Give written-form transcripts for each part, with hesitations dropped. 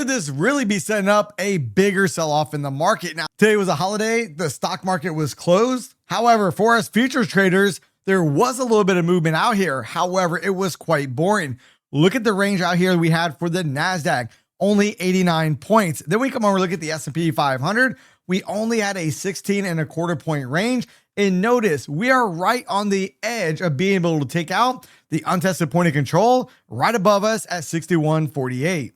could this really be setting up a bigger sell-off in the market? Now, today was a holiday. The stock market was closed. However, for us futures traders, there was a little bit of movement out here. However, it was quite boring. Look at the range out here we had for the NASDAQ, only 89 points. Then we come over, look at the S&P 500. We only had a 16.25 point range. And notice we are right on the edge of being able to take out the untested point of control right above us at 61.48.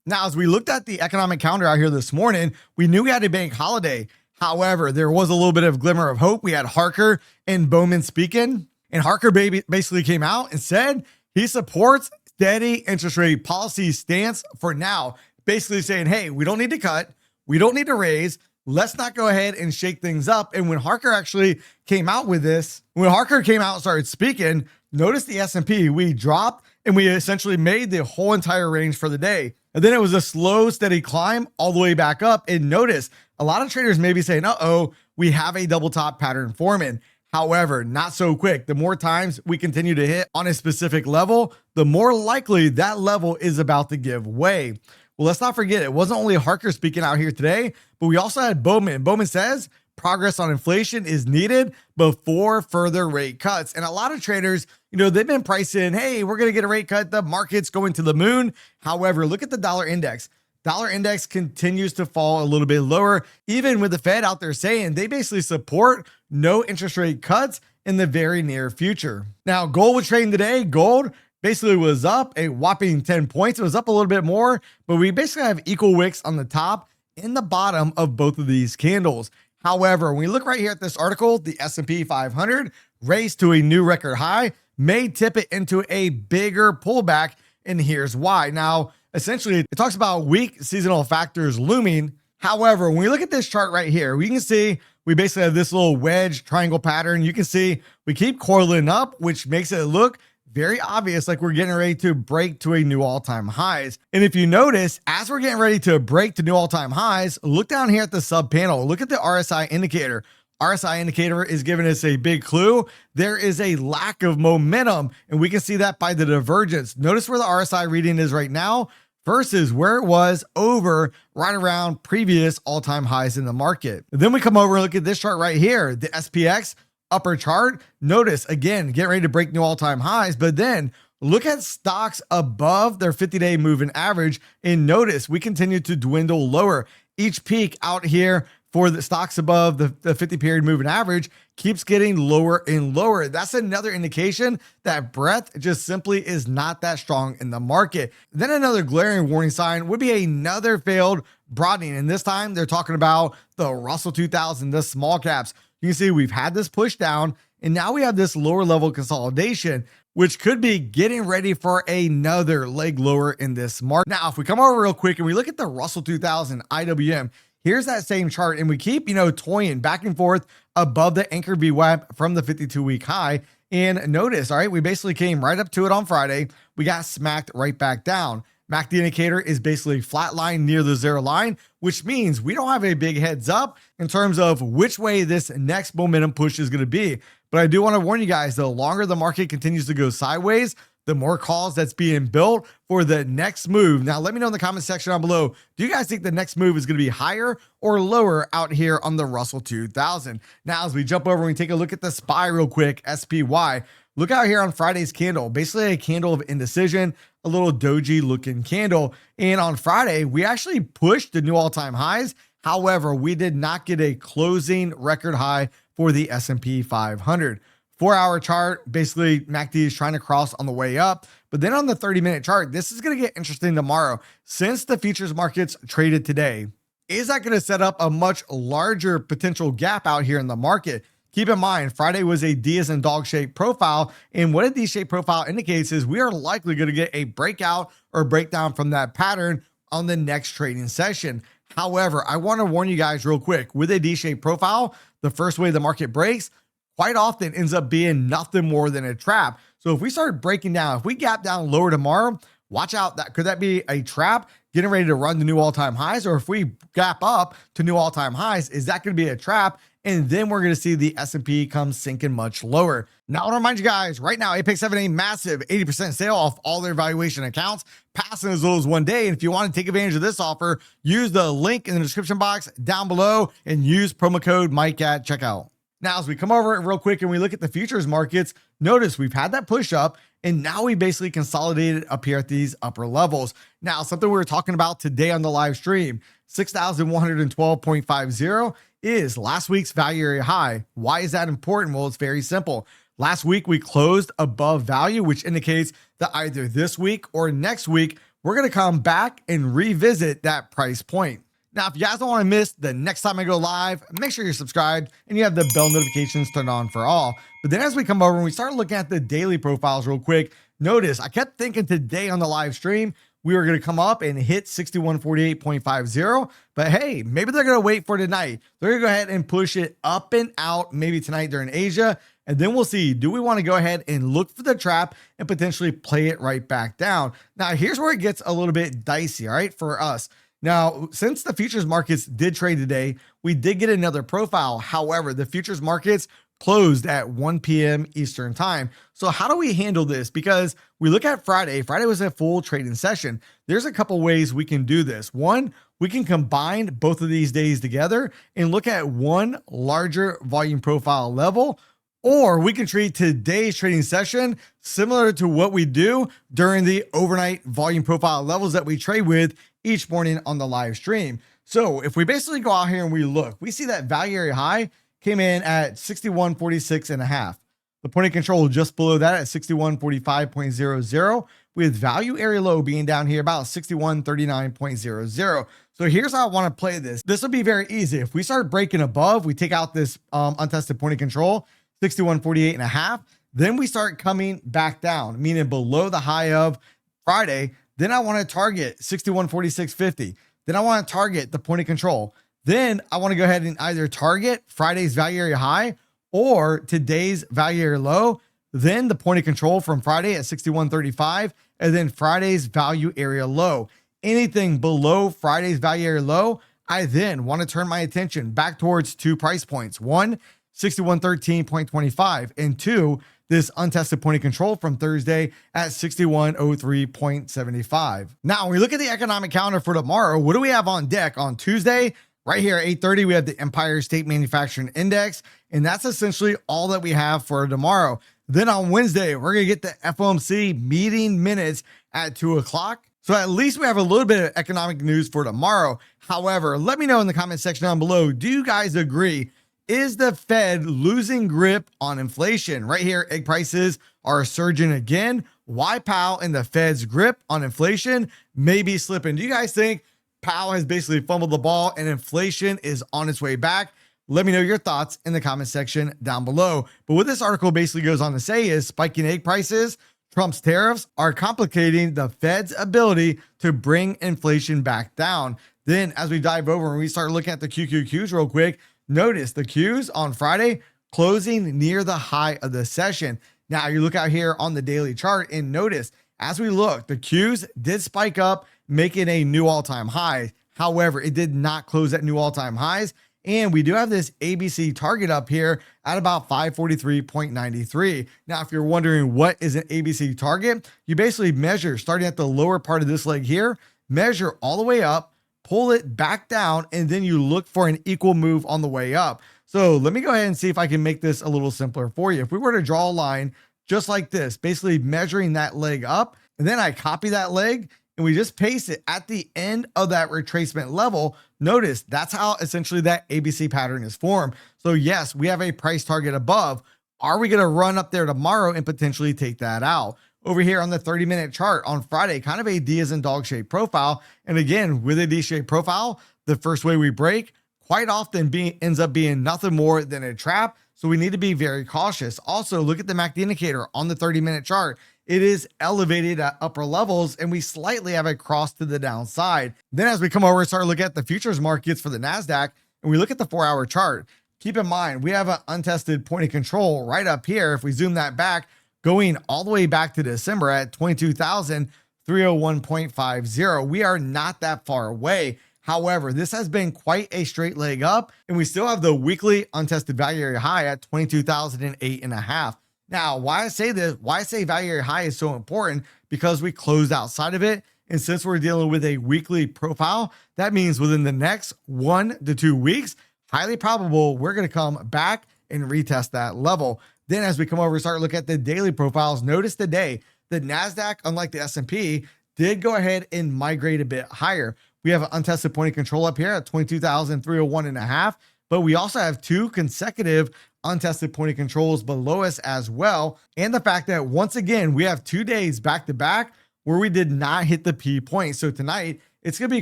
Now, as we looked at the economic calendar out here this morning, we knew we had a bank holiday. However, there was a little bit of glimmer of hope. We had Harker and Bowman speaking, and Harker basically came out and said he supports steady interest rate policy stance for now, basically saying, hey, we don't need to cut. We don't need to raise. Let's not go ahead and shake things up. And when Harker actually came out with this, when Harker came out and started speaking, notice the S&P, we dropped and we essentially made the whole entire range for the day. And then it was a slow, steady climb all the way back up. And notice a lot of traders may be saying, uh-oh, we have a double top pattern forming. However, not so quick. The more times we continue to hit on a specific level, the more likely that level is about to give way. Well, let's not forget, it wasn't only Harker speaking out here today, but we also had Bowman. Bowman says progress on inflation is needed before further rate cuts. And a lot of traders, they've been pricing, hey, we're going to get a rate cut. The market's going to the moon. However, look at the dollar index. Dollar index continues to fall a little bit lower, even with the Fed out there saying they basically support no interest rate cuts in the very near future. Now, gold was trading today. Gold basically was up a whopping 10 points. It was up a little bit more, but we basically have equal wicks on the top and the bottom of both of these candles. However, when we look right here at this article, the S&P 500 raised to a new record high, may tip it into a bigger pullback, and here's why. Now, essentially, it talks about weak seasonal factors looming. However, when we look at this chart right here, we can see we basically have this little wedge triangle pattern. You can see we keep coiling up, which makes it look very obvious like we're getting ready to break to a new all-time highs. And if you notice, as we're getting ready to break to new all-time highs, look down here at the sub panel. Look at the RSI indicator. RSI indicator is giving us a big clue. There is a lack of momentum, and we can see that by the divergence. Notice where the RSI reading is right now versus where it was over right around previous all-time highs in the market. And then we come over and look at this chart right here, the SPX upper chart. Notice again, getting ready to break new all-time highs, but then look at stocks above their 50-day moving average, and notice we continue to dwindle lower. Each peak out here for the stocks above the 50 period moving average keeps getting lower and lower. That's another indication that breadth just simply is not that strong in the market. Then another glaring warning sign would be another failed broadening. And this time they're talking about the Russell 2000, the small caps. You can see we've had this push down, and now we have this lower level consolidation, which could be getting ready for another leg lower in this market. Now, if we come over real quick and we look at the Russell 2000 IWM, here's that same chart, and we keep, toying back and forth above the anchor VWAP from the 52-week high. And notice, all right, we basically came right up to it on Friday. We got smacked right back down. MACD indicator is basically flatline near the zero line, which means we don't have a big heads up in terms of which way this next momentum push is going to be. But I do want to warn you guys, the longer the market continues to go sideways, the more calls that's being built for the next move. Now, let me know in the comment section down below, do you guys think the next move is going to be higher or lower out here on the Russell 2000? Now, as we jump over and we take a look at the SPY real quick, SPY, look out here on Friday's candle, basically a candle of indecision, a little doji looking candle. And on Friday, we actually pushed the new all-time highs. However, we did not get a closing record high for the S&P 500. 4-hour chart, basically MACD is trying to cross on the way up. But then on the 30-minute chart, this is going to get interesting tomorrow. Since the futures markets traded today, is that going to set up a much larger potential gap out here in the market? Keep in mind, Friday was a D as in dog shape profile. And what a D shape profile indicates is we are likely going to get a breakout or breakdown from that pattern on the next trading session. However, I want to warn you guys real quick, with a D shape profile, the first way the market breaks quite often ends up being nothing more than a trap. So if we start breaking down, if we gap down lower tomorrow, watch out. Could that be a trap getting ready to run the new all-time highs? Or if we gap up to new all-time highs, is that going to be a trap? And then we're going to see the S&P come sinking much lower. Now, I want to remind you guys right now, Apex having a massive 80% sale off all their valuation accounts, passing as little as 1 day. And if you want to take advantage of this offer, use the link in the description box down below and use promo code Mike at checkout. Now, as we come over it real quick and we look at the futures markets, notice we've had that push up and now we basically consolidated up here at these upper levels. Now, something we were talking about today on the live stream, 6,112.50 is last week's value area high. Why is that important? Well, it's very simple. Last week, we closed above value, which indicates that either this week or next week, we're going to come back and revisit that price point. Now, if you guys don't want to miss the next time I go live, make sure you're subscribed and you have the bell notifications turned on for all. But then as we come over and we start looking at the daily profiles real quick, notice I kept thinking today on the live stream, we were going to come up and hit 6148.50, but hey, maybe they're going to wait for tonight. They're going to go ahead and push it up and out maybe tonight during Asia. And then we'll see, do we want to go ahead and look for the trap and potentially play it right back down? Now, here's where it gets a little bit dicey, all right, for us. Now, since the futures markets did trade today, we did get another profile. However, the futures markets closed at 1 p.m. Eastern time. So how do we handle this? Because we look at Friday. Friday was a full trading session. There's a couple ways we can do this. One, we can combine both of these days together and look at one larger volume profile level. Or we can treat today's trading session similar to what we do during the overnight volume profile levels that we trade with each morning on the live stream. So if we basically go out here and we look, we see that value area high came in at 6146.5. The point of control just below that at 6145.00, with value area low being down here about 6139.00. So here's how I want to play this. This will be very easy. If we start breaking above, we take out this untested point of control, 6148.5. Then we start coming back down, meaning below the high of Friday. Then I want to target 6146.50. Then I want to target the point of control. Then I want to go ahead and either target Friday's value area high or today's value area low. Then the point of control from Friday at 6135, and then Friday's value area low. Anything below Friday's value area low, I then want to turn my attention back towards two price points. One, 6113.25, and two, this untested point of control from Thursday at 6103.75. Now, when we look at the economic calendar for tomorrow, what do we have on deck on Tuesday? Right here at 8:30, we have the Empire State Manufacturing Index, and that's essentially all that we have for tomorrow. Then on Wednesday, we're going to get the FOMC meeting minutes at 2 o'clock. So at least we have a little bit of economic news for tomorrow. However, let me know in the comment section down below, do you guys agree? Is the Fed losing grip on inflation? Right here, egg prices are surging again. Why Powell and the Fed's grip on inflation may be slipping? Do you guys think Powell has basically fumbled the ball and inflation is on its way back? Let me know your thoughts in the comment section down below. But what this article basically goes on to say is spiking egg prices, Trump's tariffs are complicating the Fed's ability to bring inflation back down. Then as we dive over and we start looking at the QQQs real quick, notice the Qs on Friday closing near the high of the session. Now you look out here on the daily chart and notice as we look, the Qs did spike up, making a new all-time high. However, it did not close at new all-time highs. And we do have this ABC target up here at about 543.93. Now, if you're wondering what is an ABC target, you basically measure starting at the lower part of this leg here, measure all the way up, pull it back down, and then you look for an equal move on the way up. So let me go ahead and see if I can make this a little simpler for you. If we were to draw a line just like this, basically measuring that leg up, and then I copy that leg and we just paste it at the end of that retracement level, notice that's how essentially that ABC pattern is formed. So yes, we have a price target above. Are we going to run up there tomorrow and potentially take that out? Over here on the 30-minute chart on Friday, kind of a D as in dog shape profile. And again, with a D shape profile, the first way we break quite often ends up being nothing more than a trap. So we need to be very cautious. Also, look at the MACD indicator on the 30-minute chart. It is elevated at upper levels and we slightly have a cross to the downside. Then as we come over and start looking at the futures markets for the NASDAQ and we look at the 4-hour chart, keep in mind, we have an untested point of control right up here. If we zoom that back, going all the way back to December at 22,301.50. We are not that far away. However, this has been quite a straight leg up and we still have the weekly untested value area high at 22,008.5. Now, why I say this, why I say value area high is so important, because we closed outside of it. And since we're dealing with a weekly profile, that means within the next 1 to 2 weeks, highly probable we're going to come back and retest that level. Then as we come over and start looking at the daily profiles, notice today, the NASDAQ, unlike the S&P, did go ahead and migrate a bit higher. We have an untested point of control up here at 22,301.5, but we also have 2 consecutive untested point of controls below us as well. And the fact that once again, we have 2 days back to back where we did not hit the P point. So tonight it's going to be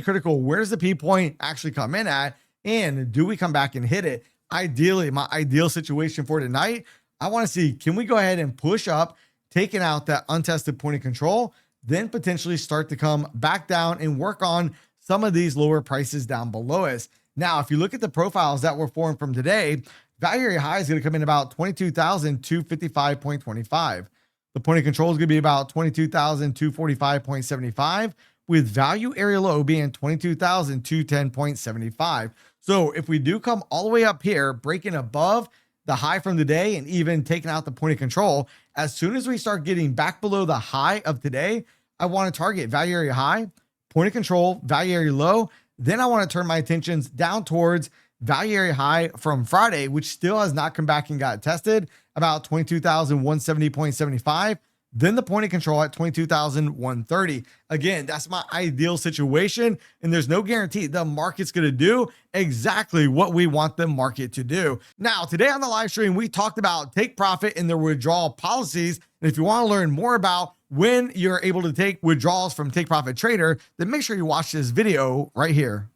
critical. Where does the P point actually come in at? And do we come back and hit it? Ideally, my ideal situation for tonight, I want to see, can we go ahead and push up, taking out that untested point of control, then potentially start to come back down and work on some of these lower prices down below us. Now, if you look at the profiles that were formed from today, value area high is going to come in about 22,255.25. The point of control is going to be about 22,245.75, with value area low being 22,210.75. So if we do come all the way up here, breaking above the high from today and even taking out the point of control, as soon as we start getting back below the high of today, I want to target value area high, point of control, value area low. Then I want to turn my attentions down towards value area high from Friday, which still has not come back and got tested, about 22,170.75. Then the point of control at 22,130. Again, that's my ideal situation, and there's no guarantee the market's going to do exactly what we want the market to do. Now, today on the live stream, we talked about take profit and their withdrawal policies. And if you want to learn more about when you're able to take withdrawals from Take Profit Trader, then make sure you watch this video right here.